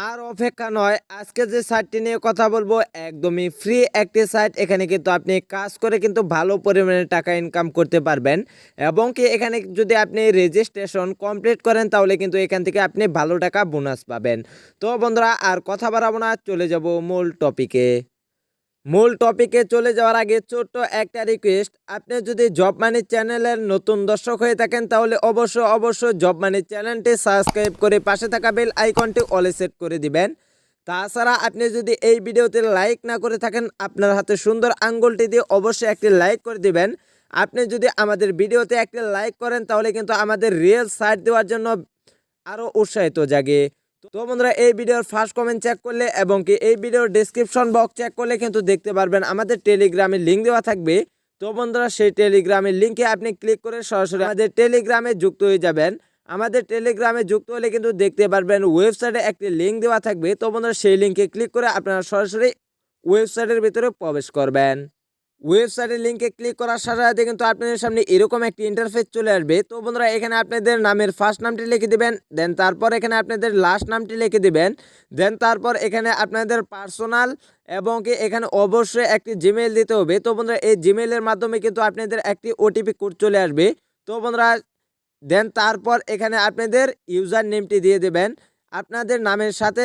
আর অপেক্ষা নয়, আজকে যে সাইটটি নিয়ে কথা বলবো একদমই ফ্রি একটি সাইট। এখানে কিন্তু আপনি কাজ করে কিন্তু ভালো পরিমাণে টাকা ইনকাম করতে পারবেন এবং কি এখানে যদি আপনি রেজিস্ট্রেশন কমপ্লিট করেন তাহলে কিন্তু এখান থেকে আপনি ভালো টাকা বোনাস পাবেন। তো বন্ধুরা আর কথা বাড়াবো না, চলে যাব মূল টপিকে চলে যাওয়ার আগে ছোট্ট একটা রিকোয়েস্ট, আপনি যদি জব মানি চ্যানেলের নতুন দর্শক হয়ে থাকেন তাহলে অবশ্যই জব মানি চ্যানেলটি সাবস্ক্রাইব করে পাশে থাকা বেল আইকনটি অলে সেট করে দিবেন। তাছাড়া আপনি যদি এই ভিডিওতে লাইক না করে থাকেন, আপনার হাতে সুন্দর আঙ্গুলটি দিয়ে অবশ্যই একটি লাইক করে দিবেন। আপনি যদি আমাদের ভিডিওতে একটি লাইক করেন তাহলে কিন্তু আমাদের রিয়েল সাইট দেওয়ার জন্য আরও উৎসাহিত জাগে। তো বন্ধুরা এই ভিডিওর ফার্স্ট কমেন্ট চেক করলে এবং কি এই ভিডিওর ডেসক্রিপশন বক্স চেক করলে কিন্তু দেখতে পারবেন আমাদের টেলিগ্রামের লিঙ্ক দেওয়া থাকবে। তো বন্ধুরা সেই টেলিগ্রামের লিঙ্কে আপনি ক্লিক করে সরাসরি আমাদের টেলিগ্রামে যুক্ত হয়ে যাবেন। আমাদের টেলিগ্রামে যুক্ত হলে কিন্তু দেখতে পারবেন ওয়েবসাইটে একটি লিঙ্ক দেওয়া থাকবে। তো বন্ধুরা সেই লিঙ্কে ক্লিক করে আপনারা সরাসরি ওয়েবসাইটের ভিতরে প্রবেশ করবেন। ওয়েবসাইটের লিঙ্কে ক্লিক করার সাথে সাথে কিন্তু আপনাদের সামনে এরকম একটি ইন্টারফেস চলে আসবে। তো বন্ধুরা এখানে আপনাদের নামের ফার্স্ট নামটি লিখে দিবেন, দেন তারপর এখানে আপনাদের লাস্ট নামটি লিখে দিবেন, দেন তারপর এখানে আপনাদের পার্সোনাল এবং কি এখানে অবশ্যই একটি জিমেইল দিতে হবে। তো বন্ধুরা এই জিমেইলের মাধ্যমে কিন্তু আপনাদের একটি ওটিপি কোড চলে আসবে। তো বন্ধুরা দেন তারপর এখানে আপনাদের ইউজার নেমটি দিয়ে দেবেন, আপনাদের নামের সাথে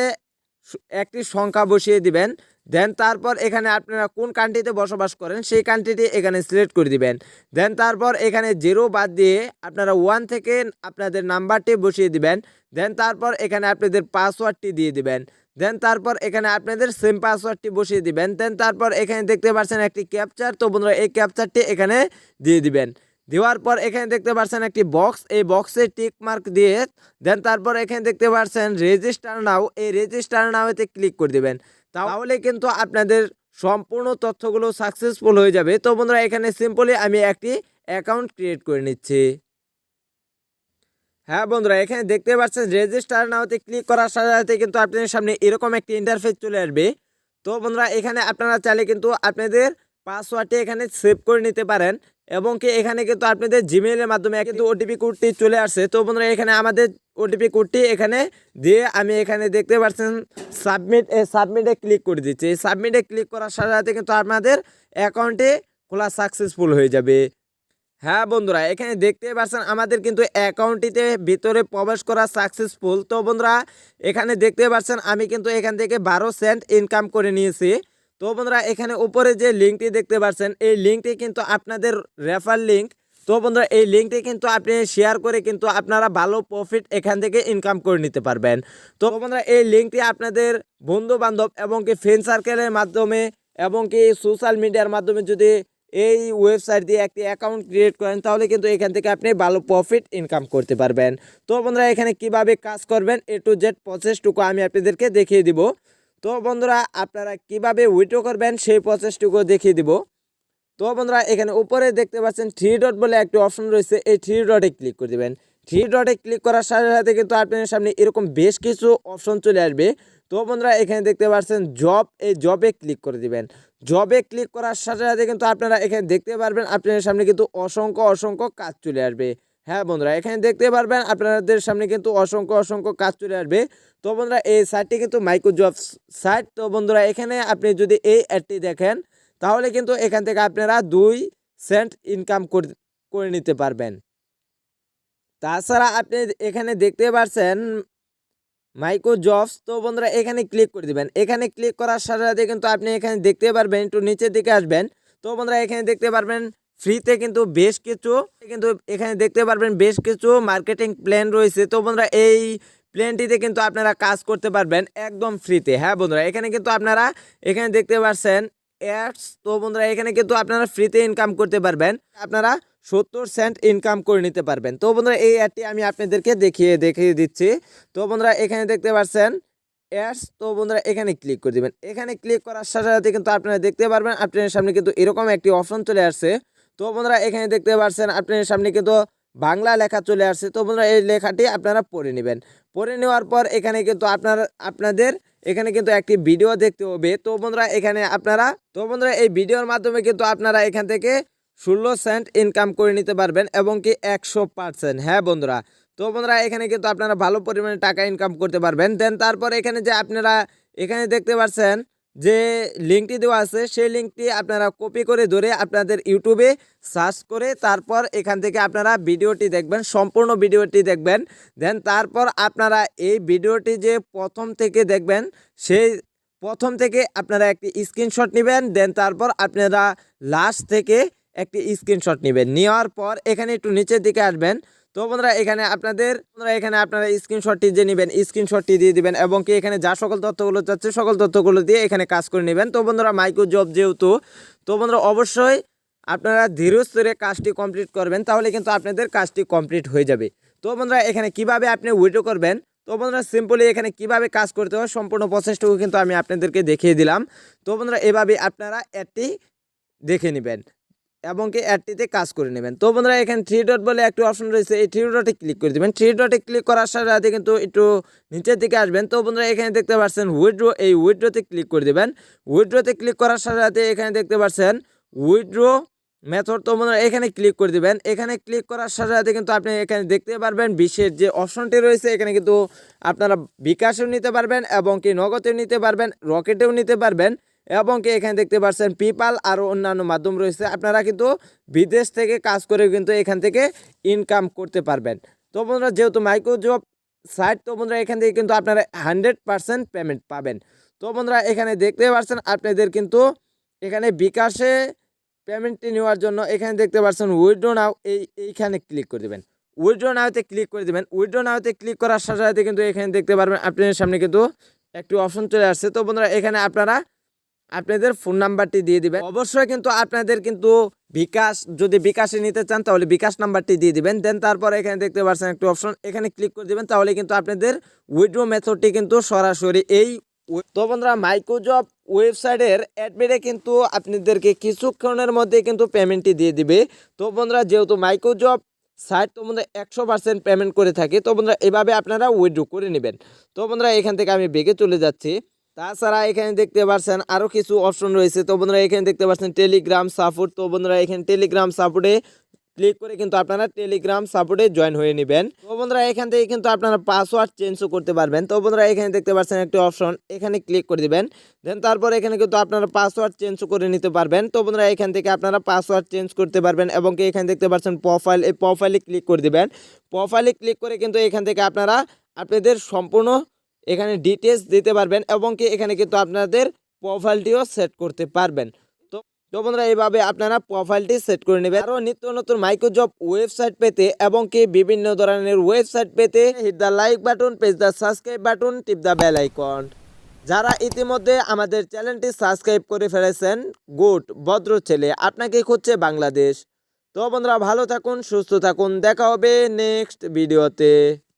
একটি সংখ্যা বসিয়ে দিবেন। দেন তারপর এখানে আপনারা কোন কান্ট্রিতে বসবাস করেন সেই কান্ট্রিটি এখানে সিলেক্ট করে দিবেন। দেন তারপর এখানে 0 বাদ দিয়ে আপনারা 1 থেকে আপনাদের নাম্বারটি বসিয়ে দিবেন। দেন তারপর এখানে আপনাদের পাসওয়ার্ডটি দিয়ে দিবেন। দেন তারপর এখানে আপনাদের সেম পাসওয়ার্ডটি বসিয়ে দিবেন। দেন তারপর এখানে দেখতে পাচ্ছেন একটি ক্যাপচার, তো বন্ধুরা এই ক্যাপচারটি এখানে দিয়ে দিবেন। দেওয়ার পর এখানে দেখতে পাচ্ছেন একটি বক্স, এই বক্সে টিক মার্ক দিয়ে দেন তারপর এখানে দেখতে পাচ্ছেন রেজিস্টার নাও, এই রেজিস্টার নাওতে ক্লিক করে দিবেন। তাহলে কিন্তু আপনাদের সম্পূর্ণ তথ্যগুলো সাকসেসফুল হয়ে যাবে। তো বন্ধুরা এখানে সিম্পলি আমি একটি অ্যাকাউন্ট ক্রিয়েট করে নিচ্ছি। হ্যাঁ বন্ধুরা এখানে দেখতে পাচ্ছেন রেজিস্টার নাওতে ক্লিক করার সাথে সাথে কিন্তু আপনাদের সামনে এরকম একটি ইন্টারফেস চলে আসবে। তো বন্ধুরা এখানে আপনারা চাইলে কিন্তু আপনাদের পাসওয়ার্ডটি এখানে সেভ করে নিতে পারেন এবং কি এখানে কিন্তু আপনাদের জিমেইলের মাধ্যমে কিন্তু ওটিপি কোডটি চলে আসছে। তো বন্ধুরা এখানে আমাদের ওটিপি কোডটি এখানে দিয়ে আমি এখানে দেখতে পাচ্ছেন সাবমিটে ক্লিক করে দিচ্ছি। এই সাবমিটে ক্লিক করার সাথে সাথে কিন্তু আপনাদের অ্যাকাউন্টে খোলা সাকসেসফুল হয়ে যাবে। হ্যাঁ বন্ধুরা এখানে দেখতে পাচ্ছেন আমাদের কিন্তু অ্যাকাউন্টটিতে ভিতরে প্রবেশ করা সাকসেসফুল। তো বন্ধুরা এখানে দেখতে পাচ্ছেন আমি কিন্তু এখান থেকে 12 সেন্ট ইনকাম করে নিয়েছি। তো বন্ধুরা এখানে উপরে যে লিঙ্কটি দেখতে পাচ্ছেন এই লিঙ্কটি কিন্তু আপনাদের রেফার লিঙ্ক। তো বন্ধুরা এই লিঙ্কটি কিন্তু আপনি শেয়ার করে কিন্তু আপনারা ভালো প্রফিট এখান থেকে ইনকাম করে নিতে পারবেন। তো বন্ধুরা এই লিঙ্কটি আপনাদের বন্ধু বান্ধব এবং কি ফ্রেন্ড সার্কেলের মাধ্যমে এবং কি সোশ্যাল মিডিয়ার মাধ্যমে যদি এই ওয়েবসাইট দিয়ে একটি অ্যাকাউন্ট ক্রিয়েট করেন তাহলে কিন্তু এখান থেকে আপনি ভালো প্রফিট ইনকাম করতে পারবেন। তো বন্ধুরা এখানে কিভাবে কাজ করবেন A to Z প্রসেসটুকু আমি আপনাদেরকে দেখিয়ে দিব। তো বন্ধুরা আপনারা কিভাবে উইথড্র করবেন সেই প্রসেসটুকু দেখিয়ে দিব। তো বন্ধুরা এখানে উপরে দেখতে পাচ্ছেন 3 ডট বলে একটি অপশন রয়েছে, এই 3 ডটে ক্লিক করে দেবেন। 3 ডটে ক্লিক করার সাথে সাথে কিন্তু আপনার সামনে এরকম বেশ কিছু অপশন চলে আসবে। তো বন্ধুরা এখানে দেখতে পাচ্ছেন জব, এই জবে ক্লিক করে দিবেন। জবে ক্লিক করার সাথে সাথে কিন্তু আপনারা এখানে দেখতে পারবেন আপনাদের সামনে কিন্তু অসংখ্য কাজ চলে আসবে। হ্যাঁ বন্ধুরা এখানে দেখতে পারবেন আপনাদের সামনে কিন্তু অসংখ্য কাজ চলে আসবে। তো বন্ধুরা এই সাইটটি কিন্তু মাইক্রো জব সাইট। তো বন্ধুরা এখানে আপনি যদি এই অ্যাডটি দেখেন তাহলে কিন্তু এখান থেকে আপনারা 2 সেন্ট ইনকাম করে নিতে পারবেন। তাছাড়া আপনি এখানে দেখতে পাচ্ছেন মাইক্রো জবস। তো বন্ধুরা এখানে ক্লিক করে দিবেন। এখানে ক্লিক করার সাথে সাথে কিন্তু আপনি এখানে দেখতে পারবেন, একটু নিচের দিকে আসবেন। তো বন্ধুরা এখানে দেখতে পারবেন ফ্রিতে কিন্তু এখানে দেখতে পারবেন বেশ কিছু মার্কেটিং প্ল্যান রয়েছে। তো বন্ধুরা এই প্ল্যানটিতে কিন্তু আপনারা কাজ করতে পারবেন একদম ফ্রিতে। হ্যাঁ বন্ধুরা এখানে কিন্তু আপনারা এখানে দেখতে পাচ্ছেন অ্যাডস। তো বন্ধুরা এখানে কিন্তু আপনারা ফ্রিতে ইনকাম করতে পারবেন, আপনারা 70 সেন্ট ইনকাম করে নিতে পারবেন। তো বন্ধুরা এই অ্যাডটি আমি আপনাদেরকে দেখিয়ে দিচ্ছি। তো বন্ধুরা এখানে দেখতে পাচ্ছেন অ্যাডস। তো বন্ধুরা এখানে ক্লিক করে দিবেন। এখানে ক্লিক করার সাথে সাথে কিন্তু আপনারা দেখতে পারবেন আপনাদের সামনে কিন্তু এরকম একটি অপশন চলে আসছে। তো বন্ধুরা এখানে দেখতে পাচ্ছেন আপনাদের সামনে কিন্তু বাংলা লেখা চলে আসছে। তো বন্ধুরা এই লেখাটি আপনারা পড়ে নেবেন। পড়ে নেওয়ার পর এখানে কিন্তু আপনাদের এখানে কিন্তু একটি ভিডিও দেখতে হবে। তো বন্ধুরা এই ভিডিওর মাধ্যমে কিন্তু আপনারা এখান থেকে 16 সেন্ট ইনকাম করে নিতে পারবেন এবং কি 100%। হ্যাঁ বন্ধুরা তো বন্ধুরা এখানে কিন্তু আপনারা ভালো পরিমাণে টাকা ইনকাম করতে পারবেন। দেন তারপর এখানে যে আপনারা এখানে দেখতে পাচ্ছেন যে লিঙ্কটি দেওয়া আছে, সেই লিঙ্কটি আপনারা কপি করে ধরে আপনাদের ইউটিউবে সার্চ করে তারপর এখান থেকে আপনারা ভিডিওটি দেখবেন, সম্পূর্ণ ভিডিওটি দেখবেন। দেন তারপর আপনারা এই ভিডিওটি যে প্রথম থেকে দেখবেন, সেই প্রথম থেকে আপনারা একটি স্ক্রিনশট নেবেন। দেন তারপর আপনারা লাস্ট থেকে একটি স্ক্রিনশট নেবেন, নেওয়ার পর এখানে একটু নিচের দিকে আসবেন। তো বন্ধুরা এখানে আপনারা স্ক্রিনশটটি যে নেবেন, স্ক্রিনশটটি দিয়ে দিবেন এবং কি এখানে যা সকল তথ্যগুলো চাচ্ছে সকল তথ্যগুলো দিয়ে এখানে কাজ করে নেবেন। তো বন্ধুরা মাইক্রো জব যেহেতু, তো বন্ধুরা অবশ্যই আপনারা ধীরে স্থিরে কাজটি কমপ্লিট করবেন, তাহলে কিন্তু আপনাদের কাজটি কমপ্লিট হয়ে যাবে। তো বন্ধুরা এখানে কিভাবে আপনি উইথড্র করবেন, তো বন্ধুরা সিম্পলি এখানে কিভাবে কাজ করতে হয় সম্পূর্ণ প্রসেসটুকু কিন্তু আমি আপনাদেরকে দেখিয়ে দিলাম। তো বন্ধুরা এভাবে আপনারা অ্যাডটি দেখে নেবেন এবং কি অ্যাডটিতে কাজ করে নেবেন। তো বন্ধুরা এখানে 3 ডট বলে একটি অপশন রয়েছে, এই 3 ডটে ক্লিক করে দেবেন। 3 ডটে ক্লিক করার সাথে সাথে কিন্তু একটু নিচের দিকে আসবেন। তো বন্ধুরা এখানে দেখতে পাচ্ছেন উইথড্র, এই উইথড্রতে ক্লিক করে দেবেন। উইথড্রতে ক্লিক করার সাথে সাথে এখানে দেখতে পাচ্ছেন উইথড্র মেথড। তো বন্ধুরা এখানে ক্লিক করে দেবেন। এখানে ক্লিক করার সাথে সাথে কিন্তু আপনি এখানে দেখতে পারবেন বিশেষ যে অপশনটি রয়েছে, এখানে কিন্তু আপনারা বিকাশেও নিতে পারবেন এবং কি নগদেও নিতে পারবেন, রকেটেও নিতে পারবেন এবং কি এখানে দেখতে পাচ্ছেন পেপ্যাল আরও অন্যান্য মাধ্যম রয়েছে। আপনারা কিন্তু বিদেশ থেকে কাজ করে কিন্তু এখান থেকে ইনকাম করতে পারবেন। তো বন্ধুরা যেহেতু মাইক্রো জব সাইট, তো বন্ধুরা এখান থেকে কিন্তু আপনারা 100% পেমেন্ট পাবেন। তো বন্ধুরা এখানে দেখতে পাচ্ছেন আপনাদের কিন্তু এখানে বিকাশে পেমেন্টটি নেওয়ার জন্য এখানে দেখতে পাচ্ছেন উইথড্র নাও, এইখানে ক্লিক করে দেবেন। উইথড্র নাওতে ক্লিক করে দেবেন। উইথড্র নাওতে ক্লিক করার সাথে সাথে কিন্তু এখানে দেখতে পারবেন আপনাদের সামনে কিন্তু একটি অপশন চলে আসছে। তো বন্ধুরা এখানে আপনারা আপনাদের ফোন নাম্বারটি দিয়ে দিবেন। অবশ্যই কিন্তু আপনাদের কিন্তু বিকাশ, যদি বিকাশে নিতে চান তাহলে বিকাশ নাম্বারটি দিয়ে দিবেন। দেন তারপর এখানে দেখতে পাচ্ছেন একটি অপশন, এখানে ক্লিক করে দিবেন, তাহলে কিন্তু আপনাদের উইথড্র মেথডটি কিন্তু সরাসরি এই। তো বন্ধুরা মাইক্রো জব ওয়েবসাইটের অ্যাডমিনে কিন্তু আপনাদেরকে কিছুক্ষণের মধ্যে কিন্তু পেমেন্টটি দিয়ে দিবে। তো বন্ধুরা যেহেতু মাইক্রো জব সাইট, তো বন্ধুরা 100% পেমেন্ট করে থাকে। তো বন্ধুরা এভাবে আপনারা উইথড্র করে নেবেন। তো বন্ধুরা এখান থেকে আমি বেগে চলে যাচ্ছি। তাছাড়া এখানে দেখতে পাচ্ছেন আরও কিছু অপশন রয়েছে। তো বন্ধুরা এখানে দেখতে পাচ্ছেন টেলিগ্রাম সাপোর্ট। তো বন্ধুরা এখানে টেলিগ্রাম সাপোর্টে ক্লিক করে কিন্তু আপনারা টেলিগ্রাম সাপোর্টে জয়েন হয়ে নেবেন। তো বন্ধুরা এখান থেকে কিন্তু আপনারা পাসওয়ার্ড চেঞ্জও করতে পারবেন। তো বন্ধুরা এখানে দেখতে পাচ্ছেন একটি অপশন, এখানে ক্লিক করে দিবেন। দেন তারপর এখানে কিন্তু আপনারা পাসওয়ার্ড চেঞ্জ করে নিতে পারবেন। তো বন্ধুরা এখান থেকে আপনারা পাসওয়ার্ড চেঞ্জ করতে পারবেন এবং কি এখানে দেখতে পাচ্ছেন প্রোফাইল, এই প্রোফাইলে ক্লিক করে দিবেন। প্রোফাইলে ক্লিক করে কিন্তু এখান থেকে আপনারা আপনাদের সম্পূর্ণ এখানে ডিটেলস দিতে পারবেন এবং কি এখানে কিন্তু আপনাদের প্রোফাইলটিও সেট করতে পারবেন। তো বন্ধুরা এইভাবে আপনারা প্রোফাইলটি সেট করে নেবেন। আরও নিত্য নতুন মাইক্রো জব ওয়েবসাইট পেতে এবং কি বিভিন্ন ধরনের ওয়েবসাইট পেতে hit the like button, press the subscribe button, টিপ দ্য বেল আইকন। যারা ইতিমধ্যে আমাদের চ্যানেলটি সাবস্ক্রাইব করে ফেলেছেন, গুড, ভদ্র ছেলে, আপনাকে খুঁজছে বাংলাদেশ। তো বন্ধুরা ভালো থাকুন, সুস্থ থাকুন, দেখা হবে নেক্সট ভিডিওতে।